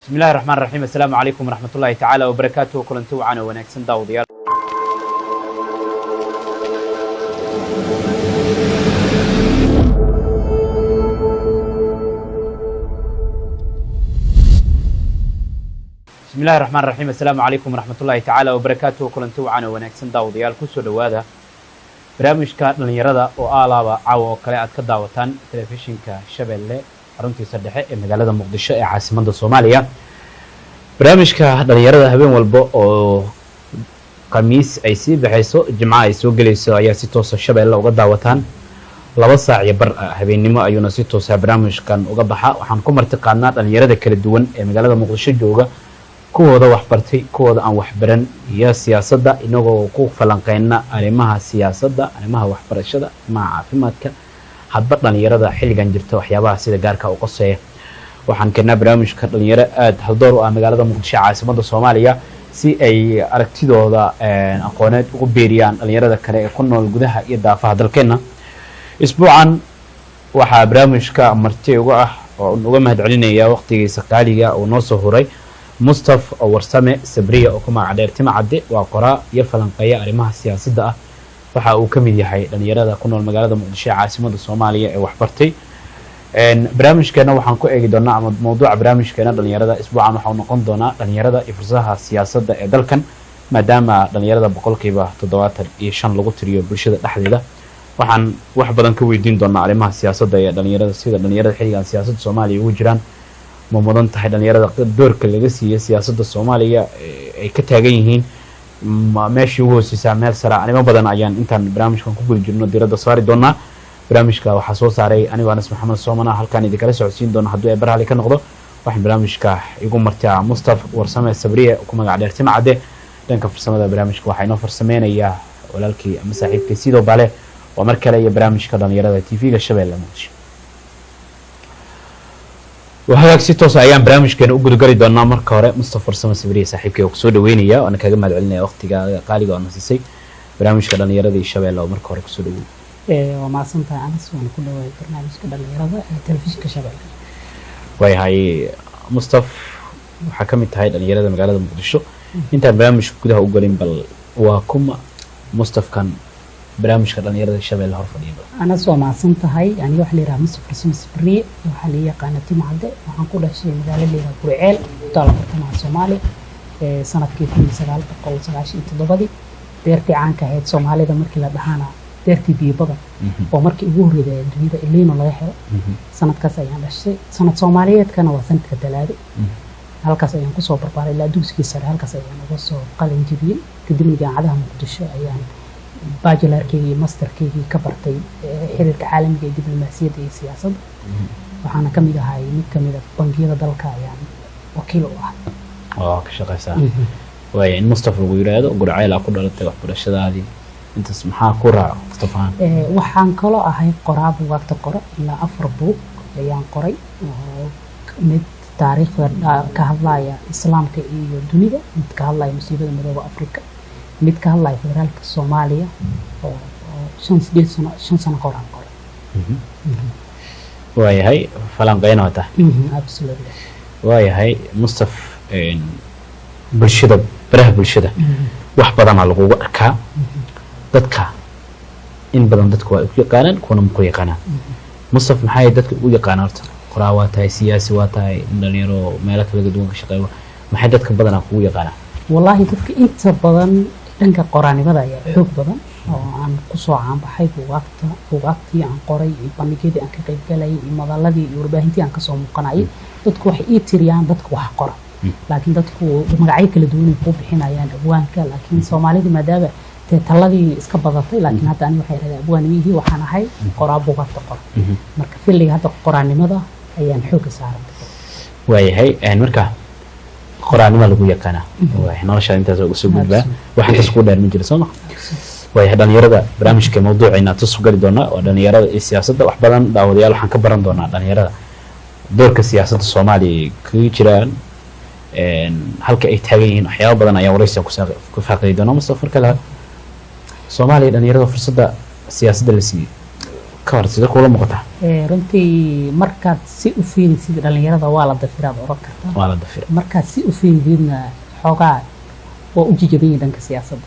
بسم الله الرحمن الرحيم. السلام عليكم ورحمة الله تعالى وبركاته. كلنتو وعنا ونكسن داوديال. بسم الله الرحمن الرحيم. السلام عليكم ورحمة الله تعالى وبركاته. كلنتو وعنا ونكسن داوديال. كسر دوادا برامج كان يردا وآلابا عو كليات كداوتان تلفزيون كشبelle runtii saddexe ee magaalada Muqdisho ee caasimadda Soomaaliya. barnaamijka dhalinyarada habeen walba oo khamiis ay sii baxayso jimcaha ay soo galayso ayaa si toos ah Shabeelle uga daawataan 2 saac iyo bar habeenimo ayuuna si toos ah barnaamijkan uga baxa. waxaan ku marti qaadnaa dhalinyarada kala duwan ee magaalada Muqdisho jooga, kuwooda wax bartay, kuwooda aan wax baran, iyo siyaasadda inagoo ku falanqeynaa arrimaha siyaasadda, arrimaha waxbarashada, arrimaha caafimaadka, hadba dhalinyarada xilligan jirta waxyaabaha sida gaarka u qoseeya. waxaan keenaa barnaamijka dhalinyaro aad haldoor u ah magaalada Muqdisho caasimadda Soomaaliya si ay aragtidooda aqooneed ugu beeriyaan dhalinyarada kale ee ku nool gudaha iyo daafaha dalkeena. isbuucan waxaa barnaamijka marti uga ah oo uga mahadcelinaya waqtigiisa qaaliga oo noo soo huray Mustafa Warsame Sabriye oo ku magac dheer Tima Cadde. waa qoraa iyo falanqeeya arrimaha siyaasadda ah. waxa uu ka mid yahay dhalinyarada ku nool magaalada Muqdisho caasimadda Soomaaliya ee wax bartay. barnaamijkeena waxaan ku eegi doonaa ama mowduuca barnaamijkeena dhalinyarada isbuucan waxa uu noqon doonaa dhalinyarada iyo fursadaha siyaasadda ee dalkan, maadaama dhalinyarada boqolkiiba 75 lagu tiriyo bulshada dhexdeeda. waxaan wax badan ka weydiin doonaa arrimaha siyaasadda ee dhalinyarada, sida dhalinyarada xilligan siyaasadda Soomaaliya ugu jiraan, ma mudan tahay dhalinyarada doorka laga siiyay siyaasadda Soomaaliya ay ka taagan yihiin meeshii ugu hooseysa meel sare. arrimo badan ayaan intaan barnaamijkan ku guli jirno diiradda saari doonaa. barnaamijka waxaa soo saaray aniga Anas Maxamed Soomana, halkaan idin kala socodsiin doono haddii ay barhali ka noqdo. waxaan barnaamijka igu martaa Mustafa Warsame Sabriye ku magac dheer Tima Cadde. dhanka farsamada barnaamijka waxaa inoo farsameynayaa walaalkii ama saaxiibkii Sidoo Bale. waa mar kale iyo barnaamijka dhalinyarada TV-ga Shabeelle Muqdisho. وهذا سيتوس أيام برامج كان أقول قري دونا مرة كهراء مصطفى رسام السبري صاحب كي وكسود وينيا وأنا كجمع علنا وقتي قالي قانا سيسي برامج كان يرضي الشباب لو مرة كهراء كسود وين. ومع سنتا أنس وأنا كله برنامج كان يرضى تلفزيون كشباب. وهي هاي مصطفى حكمت هاي اللي يرضى مقالة مقدشة. أنت برامج كده أقولين بل وكم مصطفى كان برامج كان يرضي الشباب اللي هرفوا ديبه. أنا سو مع سنتا هاي يعني واحد اللي راه مصطفى رسام السبري واحد اللي قناة Tima Cadde. وحنقول شيء مقالة اللي برعيل طالع برتمان الصومالي سنة كيف من سجال بقول سجاش انتدبدي ديرتي عنك هاد صومالي ده مركي لبحانا ديرتي بيبضة ومركي يجوري ده الدنيا اللي ما رايح سنة كذا يعني بس سنة صومالية كان وثنت كدلالي هالكذا يعني كسر بربار لا دوس كسر هالكذا يعني بس قلنا جبين كدني جا عدها مقدشة يعني باجلر كي ماستر كي كبرتي حرير العالم كي دبلوماسية دي سياسة وحنا كم إذا هاي كم إذا بنجيرة دلكا يعني وكيل واحد. كشغل سهل. وين مصطفى ويراد وقول عائلة أقول له تروح برشة هذه أنت اسمها قرى مصطفى. وحن كلا هاي قراب وقت قرى إلا أفربو يعني قري من تاريخ كهلايا إسلام كإيو الدنيا من كهلايا مصيبة مدوبة أفريقيا من كهلايا فدرال الصومالية شن سنة قرآن قرى. وهي هاي فلان قينا وته. absolutely. وهي هاي مصطفى bulshada baraha bulshada wax badan lagu arkaa dadka in badan dadku waa u yaqaanaan kuna ma ku yaqaanaan. Mustafa maxay dadka u yaqaanaan horta qoraa waa tahay siyaasi waa tahay dhalinyaro meelo kala duwan ka shaqeeyo maxay dadka badan ku yaqaanaan. wallahi dadka inta badan dhanka qoraanimada ayaa xoog badan oo aan ku soo caan baxay buugaagtii aan qoray iyo bandhigyadii aan ka qayb galay iyo madalladii iyo warbaahintii aan ka soo muuqanayay dadku waxay ii tiriyaan dadku wax qora. laakiin dadku magacyo kala duwan ay ku bixinayaan abwaanka, laakiin Soomaalida maadaama taladii iska badatay laakiin hadda aniga waxay raadaan abwaanimihii waxaan ahay qoraa buugaagta qor. marka filliga hadda qoraanimada ayaan xoog saaran. waayahay marka qoraanimada lagu yaqaana waa nolosha intaas ugu soo gudbaa waxa intaas ku dheer ma jiro Soomaa. waayahay dhalinyarada barnaamijka mowduuciina tusoo gali doona oo dhalinyarada iyo siyaasadda wax badan daawadayaal waxaan ka baran doonaa dhalinyarada doorka siyaasadda Soomaaliya kaga jiraan halka ay taagan yihiin waxyaabo badan ayaa waraysiga ku faaqay doona Mustafa kala Soomaaliya dhalinyarada fursadda siyaasadda la siiyay كور سيدا كولا مقطع runtii markaad si u fiirisid dhalinyarada waa la dafiraad oran kartaa waa la dafir markaad si u fiiridna xoogaa waa u jijabiyay dhanka siyaasadda